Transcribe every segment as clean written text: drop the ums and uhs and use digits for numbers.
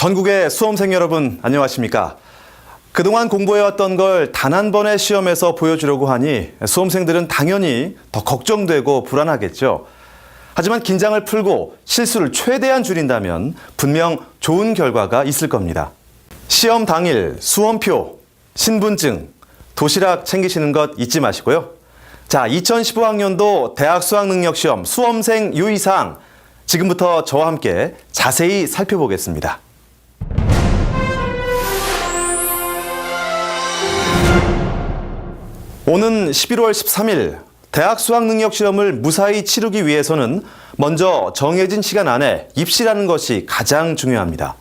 전국의 수험생 여러분 안녕하십니까? 그동안 공부해왔던 걸 단 한 번의 시험에서 보여주려고 하니 수험생들은 당연히 더 걱정되고 불안하겠죠. 하지만 긴장을 풀고 실수를 최대한 줄인다면 분명 좋은 결과가 있을 겁니다. 시험 당일 수험표, 신분증, 도시락 챙기시는 것 잊지 마시고요. 자, 2015학년도 대학 수학능력시험 수험생 유의사항 지금부터 저와 함께 자세히 살펴보겠습니다. 오는 11월 13일 대학 수학능력시험을 무사히 치르기 위해서는 먼저 정해진 시간 안에 입시라는 것이 가장 중요합니다.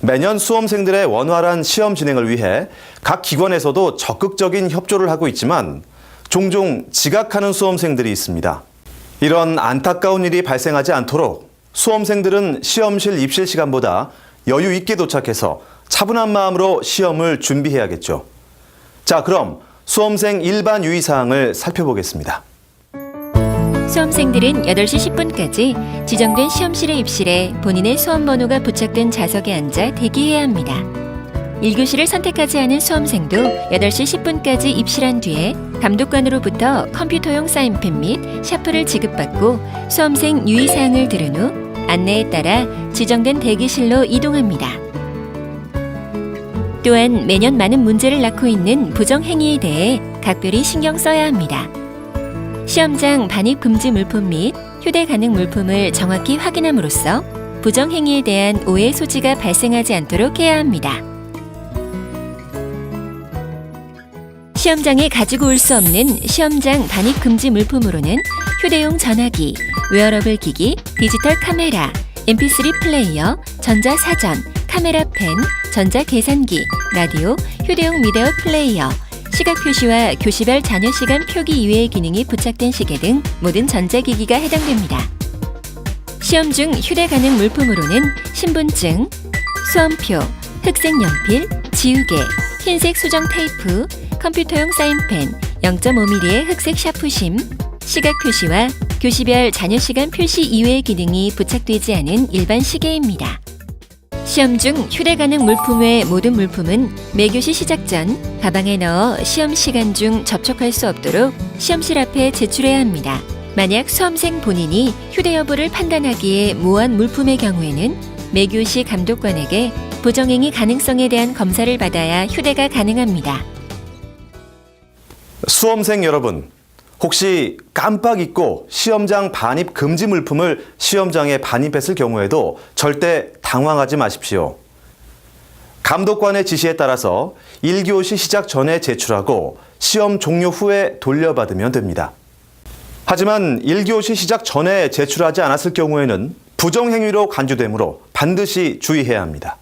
매년 수험생들의 원활한 시험 진행을 위해 각 기관에서도 적극적인 협조를 하고 있지만 종종 지각하는 수험생들이 있습니다. 이런 안타까운 일이 발생하지 않도록 수험생들은 시험실 입실 시간보다 여유 있게 도착해서 차분한 마음으로 시험을 준비해야겠죠. 자, 그럼 수험생 일반 유의사항을 살펴보겠습니다. 수험생들은 8시 10분까지 지정된 시험실에 입실해 본인의 수험번호가 부착된 좌석에 앉아 대기해야 합니다. 1교시를 선택하지 않은 수험생도 8시 10분까지 입실한 뒤에 감독관으로부터 컴퓨터용 사인펜 및 샤프를 지급받고 수험생 유의사항을 들은 후 안내에 따라 지정된 대기실로 이동합니다. 또한 매년 많은 문제를 낳고 있는 부정행위에 대해 각별히 신경 써야 합니다. 시험장 반입 금지 물품 및 휴대 가능 물품을 정확히 확인함으로써 부정행위에 대한 오해 소지가 발생하지 않도록 해야 합니다. 시험장에 가지고 올 수 없는 시험장 반입 금지 물품으로는 휴대용 전화기, 웨어러블 기기, 디지털 카메라, mp3 플레이어, 전자사전, 카메라 펜, 전자계산기, 라디오, 휴대용 미디어 플레이어, 시각 표시와 교시별 자녀 시간 표기 이외의 기능이 부착된 시계 등 모든 전자기기가 해당됩니다. 시험 중 휴대 가능 물품으로는 신분증, 수험표, 흑색 연필, 지우개, 흰색 수정 테이프, 컴퓨터용 사인펜, 0.5mm의 흑색 샤프심, 시각 표시와 교시별 자녀 시간 표시 이외의 기능이 부착되지 않은 일반 시계입니다. 시험 중 휴대 가능 물품 외 모든 물품은 매교시 시작 전 가방에 넣어 시험 시간 중 접촉할 수 없도록 시험실 앞에 제출해야 합니다. 만약 수험생 본인이 휴대 여부를 판단하기에 모호한 물품의 경우에는 매교시 감독관에게 부정행위 가능성에 대한 검사를 받아야 휴대가 가능합니다. 수험생 여러분, 혹시 깜빡 잊고 시험장 반입 금지 물품을 시험장에 반입했을 경우에도 절대 당황하지 마십시오. 감독관의 지시에 따라서 1교시 시작 전에 제출하고 시험 종료 후에 돌려받으면 됩니다. 하지만 1교시 시작 전에 제출하지 않았을 경우에는 부정행위로 간주되므로 반드시 주의해야 합니다.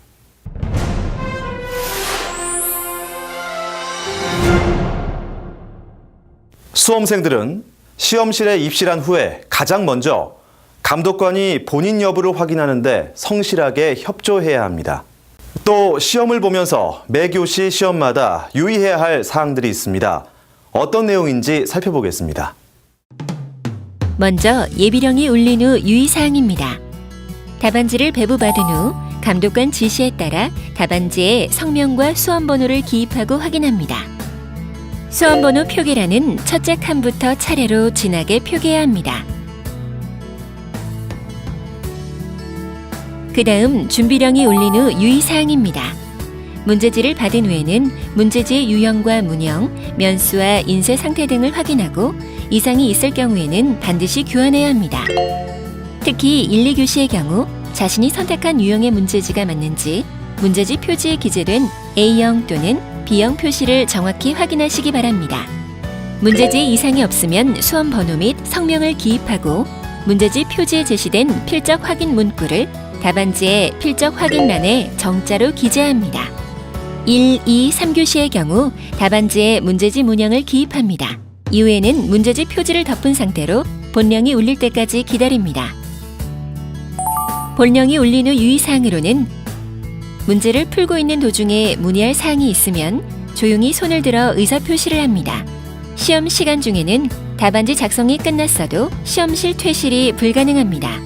수험생들은 시험실에 입실한 후에 가장 먼저 감독관이 본인 여부를 확인하는데 성실하게 협조해야 합니다. 또 시험을 보면서 매 교시 시험마다 유의해야 할 사항들이 있습니다. 어떤 내용인지 살펴보겠습니다. 먼저 예비령이 울린 후 유의사항입니다. 답안지를 배부받은 후 감독관 지시에 따라 답안지에 성명과 수험번호를 기입하고 확인합니다. 수험번호 표기란은 첫째 칸부터 차례로 진하게 표기해야 합니다. 그 다음 준비령이 울린 후 유의사항입니다. 문제지를 받은 후에는 문제지의 유형과 문형, 면수와 인쇄 상태 등을 확인하고 이상이 있을 경우에는 반드시 교환해야 합니다. 특히 1, 2교시의 경우 자신이 선택한 유형의 문제지가 맞는지 문제지 표지에 기재된 A형 또는 B형 표시를 정확히 확인하시기 바랍니다. 문제지에 이상이 없으면 수험 번호 및 성명을 기입하고 문제지 표지에 제시된 필적 확인 문구를 답안지의 필적 확인란에 정자로 기재합니다. 1, 2, 3교시의 경우 답안지에 문제지 문형을 기입합니다. 이후에는 문제지 표지를 덮은 상태로 본령이 울릴 때까지 기다립니다. 본령이 울린 후 유의사항으로는 문제를 풀고 있는 도중에 문의할 사항이 있으면 조용히 손을 들어 의사표시를 합니다. 시험 시간 중에는 답안지 작성이 끝났어도 시험실 퇴실이 불가능합니다.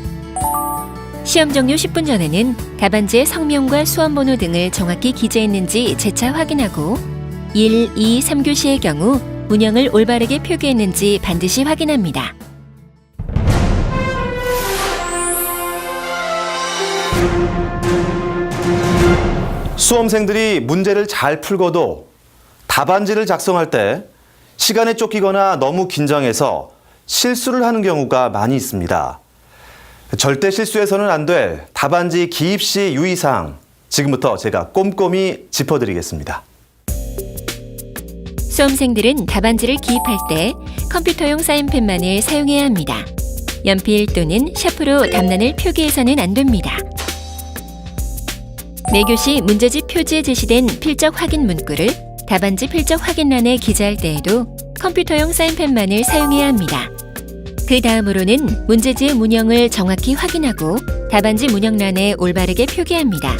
시험 종료 10분 전에는 답안지의 성명과 수험번호 등을 정확히 기재했는지 재차 확인하고 1, 2, 3교시의 경우 문형을 올바르게 표기했는지 반드시 확인합니다. 수험생들이 문제를 잘 풀고도 답안지를 작성할 때 시간에 쫓기거나 너무 긴장해서 실수를 하는 경우가 많이 있습니다. 절대 실수해서는 안 될 답안지 기입 시 유의사항, 지금부터 제가 꼼꼼히 짚어드리겠습니다. 수험생들은 답안지를 기입할 때 컴퓨터용 사인펜만을 사용해야 합니다. 연필 또는 샤프로 답란을 표기해서는 안 됩니다. 매교시 문제집 표지에 제시된 필적 확인 문구를 답안지 필적 확인란에 기재할 때에도 컴퓨터용 사인펜만을 사용해야 합니다. 그 다음으로는 문제지의 문형을 정확히 확인하고 답안지 문형란에 올바르게 표기합니다.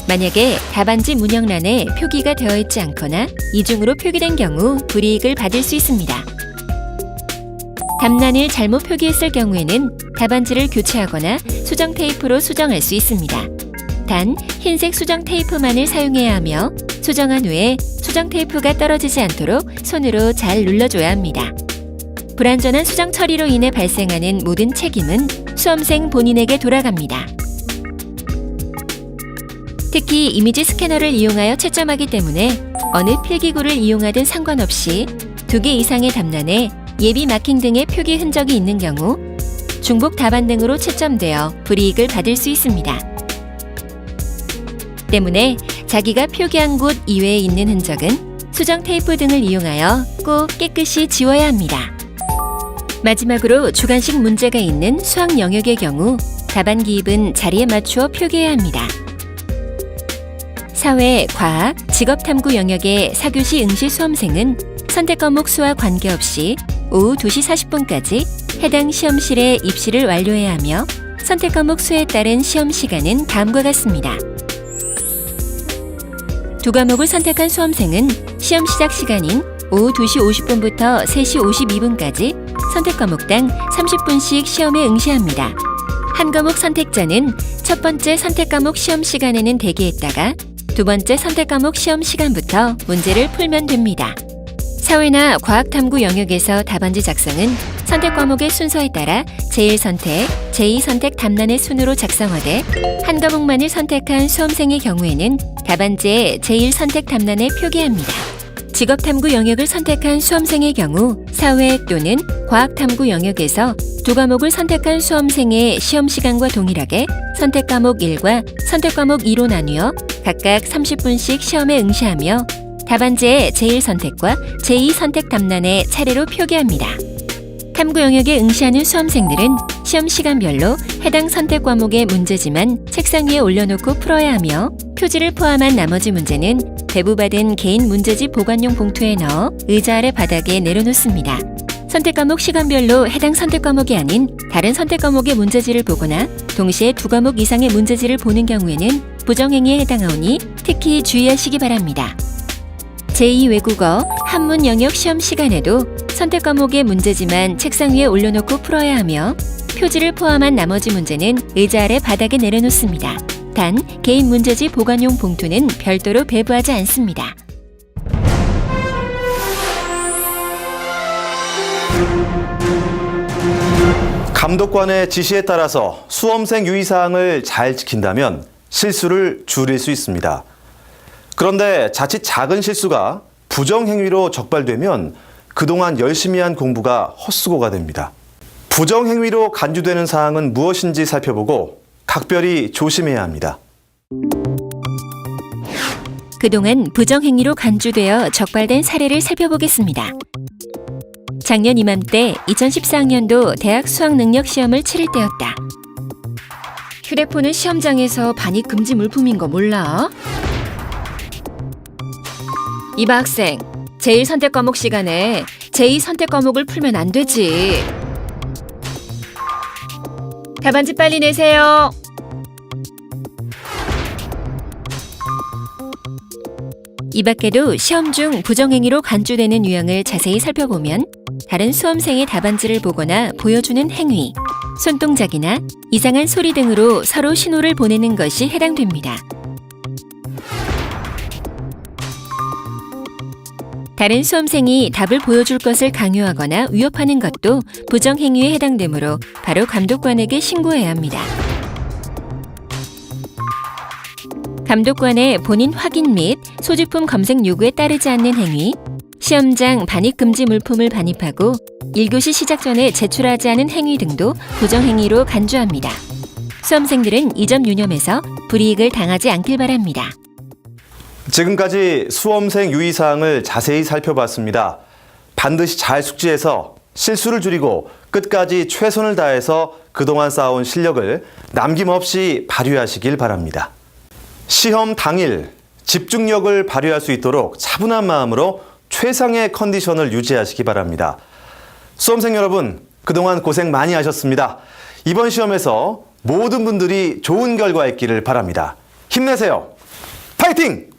만약에 답안지 문형란에 표기가 되어 있지 않거나 이중으로 표기된 경우 불이익을 받을 수 있습니다. 답란을 잘못 표기했을 경우에는 답안지를 교체하거나 수정 테이프로 수정할 수 있습니다. 단 흰색 수정 테이프만을 사용해야 하며 수정한 후에 수정 테이프가 떨어지지 않도록 손으로 잘 눌러줘야 합니다. 불완전한 수정 처리로 인해 발생하는 모든 책임은 수험생 본인에게 돌아갑니다. 특히 이미지 스캐너를 이용하여 채점하기 때문에 어느 필기구를 이용하든 상관없이 2개 이상의 답란에 예비 마킹 등의 표기 흔적이 있는 경우 중복 답안 등으로 채점되어 불이익을 받을 수 있습니다. 때문에 자기가 표기한 곳 이외에 있는 흔적은 수정 테이프 등을 이용하여 꼭 깨끗이 지워야 합니다. 마지막으로 주관식 문제가 있는 수학 영역의 경우 답안 기입은 자리에 맞추어 표기해야 합니다. 사회, 과학, 직업탐구 영역의 4교시 응시 수험생은 선택 과목 수와 관계없이 오후 2시 40분까지 해당 시험실에 입시를 완료해야 하며 선택 과목 수에 따른 시험 시간은 다음과 같습니다. 2과목을 선택한 수험생은 시험 시작 시간인 오후 2시 50분부터 3시 52분까지 선택 과목당 30분씩 시험에 응시합니다. 한 과목 선택자는 첫 번째 선택 과목 시험 시간에는 대기했다가 두 번째 선택 과목 시험 시간부터 문제를 풀면 됩니다. 사회나 과학탐구 영역에서 답안지 작성은 선택 과목의 순서에 따라 제1선택, 제2선택 답란의 순으로 작성하되 한 과목만을 선택한 수험생의 경우에는 답안지에 제1선택 답란에 표기합니다. 직업탐구 영역을 선택한 수험생의 경우 사회 또는 과학탐구 영역에서 2과목을 선택한 수험생의 시험 시간과 동일하게 선택 과목 1과 선택 과목 2로 나뉘어 각각 30분씩 시험에 응시하며 답안지에 제1선택과 제2선택 답란에 차례로 표기합니다. 탐구 영역에 응시하는 수험생들은 시험 시간별로 해당 선택 과목의 문제지만 책상 위에 올려놓고 풀어야 하며 표지를 포함한 나머지 문제는 배부받은 개인 문제집 보관용 봉투에 넣어 의자 아래 바닥에 내려놓습니다. 선택 과목 시간별로 해당 선택 과목이 아닌 다른 선택 과목의 문제지를 보거나 동시에 2과목 이상의 문제지를 보는 경우에는 부정행위에 해당하오니 특히 주의하시기 바랍니다. 제2외국어, 한문 영역 시험 시간에도 선택 과목의 문제지만 책상 위에 올려놓고 풀어야 하며 표지를 포함한 나머지 문제는 의자 아래 바닥에 내려놓습니다. 단, 개인 문제지 보관용 봉투는 별도로 배부하지 않습니다. 감독관의 지시에 따라서 수험생 유의사항을 잘 지킨다면 실수를 줄일 수 있습니다. 그런데 자칫 작은 실수가 부정행위로 적발되면 그동안 열심히 한 공부가 헛수고가 됩니다. 부정행위로 간주되는 사항은 무엇인지 살펴보고 각별히 조심해야 합니다. 그동안 부정행위로 간주되어 적발된 사례를 살펴보겠습니다. 작년 이맘때 2014학년도 대학 수학능력시험을 치를 때였다. 휴대폰은 시험장에서 반입 금지 물품인 거 몰라? 이봐 학생, 제1선택 과목 시간에 제2선택 과목을 풀면 안 되지. 답안지 빨리 내세요. 이 밖에도 시험 중 부정행위로 간주되는 유형을 자세히 살펴보면 다른 수험생의 답안지를 보거나 보여주는 행위, 손동작이나 이상한 소리 등으로 서로 신호를 보내는 것이 해당됩니다. 다른 수험생이 답을 보여줄 것을 강요하거나 위협하는 것도 부정행위에 해당되므로 바로 감독관에게 신고해야 합니다. 감독관의 본인 확인 및 소지품 검색 요구에 따르지 않는 행위, 시험장 반입금지 물품을 반입하고 1교시 시작 전에 제출하지 않은 행위 등도 부정행위로 간주합니다. 수험생들은 이 점 유념해서 불이익을 당하지 않길 바랍니다. 지금까지 수험생 유의사항을 자세히 살펴봤습니다. 반드시 잘 숙지해서 실수를 줄이고 끝까지 최선을 다해서 그동안 쌓아온 실력을 남김없이 발휘하시길 바랍니다. 시험 당일 집중력을 발휘할 수 있도록 차분한 마음으로 최상의 컨디션을 유지하시기 바랍니다. 수험생 여러분, 그동안 고생 많이 하셨습니다. 이번 시험에서 모든 분들이 좋은 결과 있기를 바랍니다. 힘내세요. 파이팅!